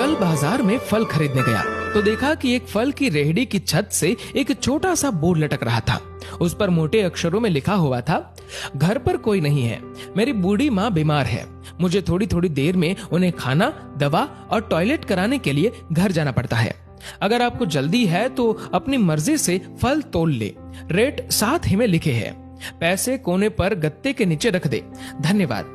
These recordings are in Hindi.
कल बाजार में फल खरीदने गया तो देखा कि एक फल की रेहड़ी की छत से एक छोटा सा बोर्ड लटक रहा था। उस पर मोटे अक्षरों में लिखा हुआ था, घर पर कोई नहीं है, मेरी बूढ़ी माँ बीमार है, मुझे थोड़ी थोड़ी देर में उन्हें खाना, दवा और टॉयलेट कराने के लिए घर जाना पड़ता है। अगर आपको जल्दी है तो अपनी मर्जी से फल तोल ले। रेट साथ ही में लिखे हैं। पैसे कोने पर गत्ते के नीचे रख दे, धन्यवाद।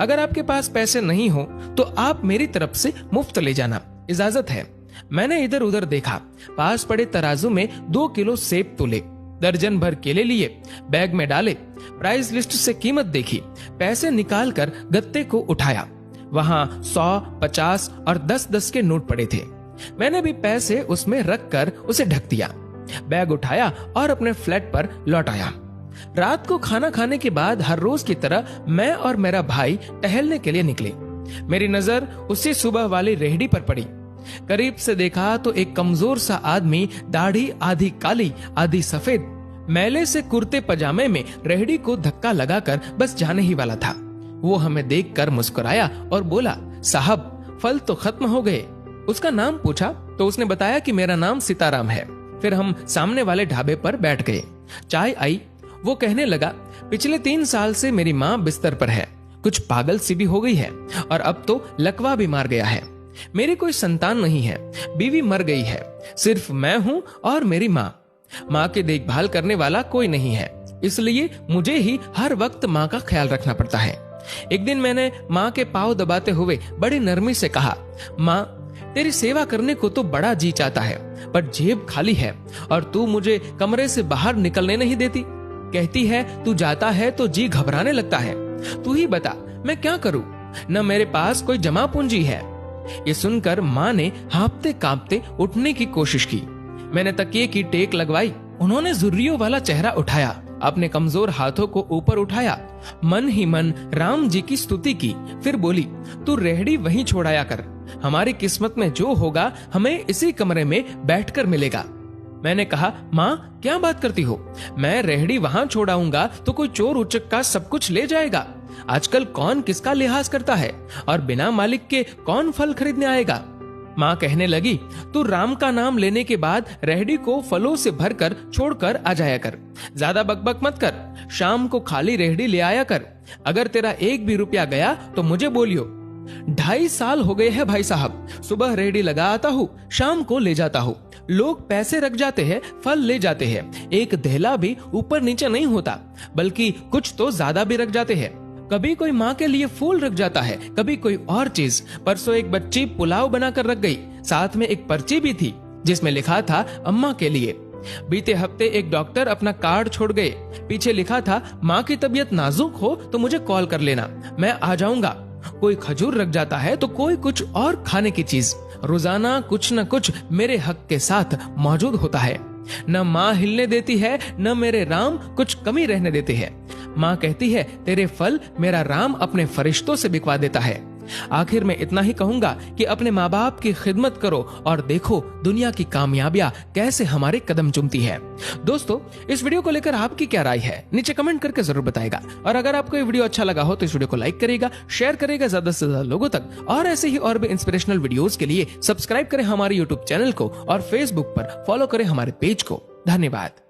अगर आपके पास पैसे नहीं हो तो आप मेरी तरफ से मुफ्त ले जाना, इजाजत है। मैंने इधर उधर देखा, पास पड़े तराजू में 2 किलो सेब तोले, दर्जन भर केले लिए, बैग में डाले, प्राइस लिस्ट से कीमत देखी, पैसे निकाल कर गत्ते को उठाया। वहां 100, 50 और 10-10 के नोट पड़े थे। मैंने भी पैसे उसमें रख कर उसे ढक दिया, बैग उठाया और अपने फ्लैट पर लौट आया। रात को खाना खाने के बाद हर रोज की तरह मैं और मेरा भाई टहलने के लिए निकले। मेरी नजर उसी सुबह वाली रेहड़ी पर पड़ी। करीब से देखा तो एक कमजोर सा आदमी, दाढ़ी आधी काली आधी सफेद, मैले से कुर्ते पजामे में रेहड़ी को धक्का लगाकर बस जाने ही वाला था। वो हमें देखकर मुस्कुराया और बोला, साहब फल तो खत्म हो गए। उसका नाम पूछा तो उसने बताया कि मेरा नाम सीताराम है। फिर हम सामने वाले ढाबे पर बैठ गए। चाय आई। वो कहने लगा, पिछले 3 साल से मेरी माँ बिस्तर पर है, कुछ पागल सी भी हो गई है और अब तो लकवा भी मार गया है। मेरी कोई संतान नहीं है, बीवी मर गई है, सिर्फ मैं हूँ और मेरी माँ। माँ की देखभाल करने वाला कोई नहीं है, इसलिए मुझे ही हर वक्त माँ का ख्याल रखना पड़ता है। एक दिन मैंने माँ के पाँव दबाते हुए बड़ी नरमी से कहा, माँ तेरी सेवा करने को तो बड़ा जी चाहता है, पर जेब खाली है और तू मुझे कमरे से बाहर निकलने नहीं देती। कहती है तू जाता है तो जी घबराने लगता है। तू ही बता मैं क्या करूं, न मेरे पास कोई जमा पूंजी है। ये सुनकर माँ ने हाँफते कांपते उठने की कोशिश की। मैंने तकिए की टेक लगवाई। उन्होंने जुर्रियों वाला चेहरा उठाया, अपने कमजोर हाथों को ऊपर उठाया, मन ही मन राम जी की स्तुति की। फिर बोली, तू रेहड़ी वहीं छोड़ाया कर, हमारी किस्मत में जो होगा हमें इसी कमरे में बैठकर मिलेगा। मैंने कहा, माँ क्या बात करती हो, मैं रेहड़ी वहां छोड़ाऊंगा तो कोई चोर उचक्का सब कुछ ले जाएगा। आजकल कौन किसका लिहाज करता है और बिना मालिक के कौन फल खरीदने आएगा। माँ कहने लगी, तू राम का नाम लेने के बाद रेहड़ी को फलों से भरकर छोड़कर आ जाया कर, ज्यादा बकबक मत कर, शाम को खाली रेहड़ी ले आया कर। अगर तेरा 1 भी रुपया गया तो मुझे बोलियो। 2.5 साल हो गए हैं भाई साहब, सुबह रेहड़ी लगा आता हूँ, शाम को ले जाता हूँ। लोग पैसे रख जाते हैं, फल ले जाते हैं, एक धेला भी ऊपर नीचे नहीं होता, बल्कि कुछ तो ज्यादा भी रख जाते हैं। कभी कोई माँ के लिए फूल रख जाता है, कभी कोई और चीज। परसों एक बच्ची पुलाव बनाकर रख गई, साथ में एक पर्ची भी थी जिसमें लिखा था अम्मा के लिए। बीते हफ्ते एक डॉक्टर अपना कार्ड छोड़ गए, पीछे लिखा था, माँ की तबीयत नाजुक हो तो मुझे कॉल कर लेना, मैं आ जाऊंगा। कोई खजूर रख जाता है तो कोई कुछ और खाने की चीज। रोजाना कुछ न कुछ मेरे हक के साथ मौजूद होता है। न माँ हिलने देती है, न मेरे राम कुछ कमी रहने देते हैं। माँ कहती है, तेरे फल मेरा राम अपने फरिश्तों से बिकवा देता है। आखिर में इतना ही कहूंगा कि अपने माँ बाप की खिदमत करो और देखो दुनिया की कामयाबियां कैसे हमारे कदम चूमती है। दोस्तों, इस वीडियो को लेकर आपकी क्या राय है, नीचे कमेंट करके जरूर बताएगा। और अगर आपको ये वीडियो अच्छा लगा हो तो इस वीडियो को लाइक करेगा, शेयर करेगा ज्यादा से ज्यादा लोगों तक। और ऐसे ही और भी इंस्पिरेशनल वीडियोस के लिए सब्सक्राइब करें हमारे यूट्यूब चैनल को और फेसबुक पर फॉलो करें हमारे पेज को। धन्यवाद।